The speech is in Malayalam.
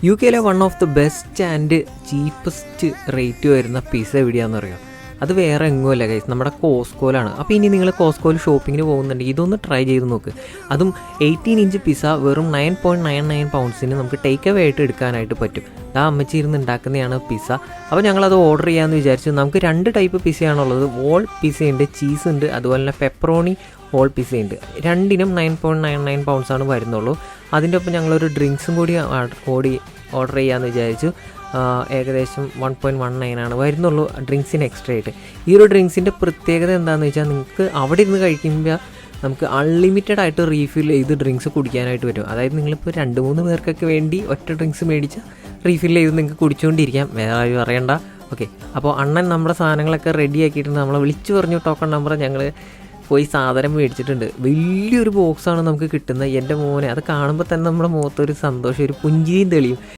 യു കെയിലെ one of the best and cheapest rate വരുന്ന പിസ്സ എവിടെയാണെന്ന് അറിയാം. അത് വേറെ എങ്ങുമല്ല ഗൈസ്, നമ്മുടെ കോസ്കോയിലാണ്. അപ്പോൾ ഇനി നിങ്ങൾ കോസ്കോയിൽ ഷോപ്പിങ്ങിന് പോകുന്നുണ്ടെങ്കിൽ ഇതൊന്ന് ട്രൈ ചെയ്ത് നോക്ക്. അതും 18 ഇഞ്ച് പിസ്സ വെറും 9.99 പൗണ്ട്സിന് നമുക്ക് ടേക്ക് അവേ ആയിട്ട് എടുക്കാനായിട്ട് പറ്റും. ആ അമ്മച്ചി ഇരുന്ന് ഉണ്ടാക്കുന്നതാണ് പിസ്സ. അപ്പോൾ ഞങ്ങളത് ഓർഡർ ചെയ്യാമെന്ന് വിചാരിച്ചു. നമുക്ക് 2 ടൈപ്പ് പിസ്സയാണുള്ളത്. വോൾ പിസ്സയുണ്ട്, ചീസ് ഉണ്ട്, അതുപോലെ തന്നെ പെപ്പറോണി ഹോൾ പിസ്സയുണ്ട്. രണ്ടിനും 9.99 പൗണ്ട്സാണ് വരുന്നുള്ളൂ. അതിൻ്റെ ഒപ്പം ഞങ്ങളൊരു ഡ്രിങ്ക്സും കൂടി ഓർഡർ ചെയ്യാമെന്ന് വിചാരിച്ചു. ഏകദേശം 1.19 ആണ് വരുന്നുള്ളൂ ഡ്രിങ്ക്സിന് എക്സ്ട്രാ ആയിട്ട്. ഈ ഒരു ഡ്രിങ്ക്സിൻ്റെ പ്രത്യേകത എന്താണെന്ന് വെച്ചാൽ, നിങ്ങൾക്ക് അവിടെ ഇരുന്ന് കഴിക്കുമ്പോൾ നമുക്ക് അൺലിമിറ്റഡ് ആയിട്ട് റീഫിൽ ചെയ്ത് ഡ്രിങ്ക്സ് കുടിക്കാനായിട്ട് വരും. അതായത് നിങ്ങളിപ്പോൾ 2-3 പേർക്കൊക്കെ വേണ്ടി ഒറ്റ ഡ്രിങ്ക്സ് മേടിച്ച് റീഫിൽ ചെയ്ത് നിങ്ങൾക്ക് കുടിച്ചുകൊണ്ടിരിക്കാം, വേറെ ആരും അറിയണ്ട. ഓക്കെ, അപ്പോൾ അണ്ണൻ നമ്മുടെ സാധനങ്ങളൊക്കെ റെഡി ആക്കിയിട്ടുണ്ട്. നമ്മളെ വിളിച്ചു പറഞ്ഞു ടോക്കൺ നമ്പർ ഞങ്ങൾ പോയി സാധനം മേടിച്ചിട്ടുണ്ട്. വലിയൊരു ബോക്സാണ് നമുക്ക് കിട്ടുന്നത്. എൻ്റെ മോനെ അത് കാണുമ്പോൾ തന്നെ നമ്മുടെ മുഖത്തൊരു സന്തോഷം, ഒരു പുഞ്ചിരിയും തെളിയും.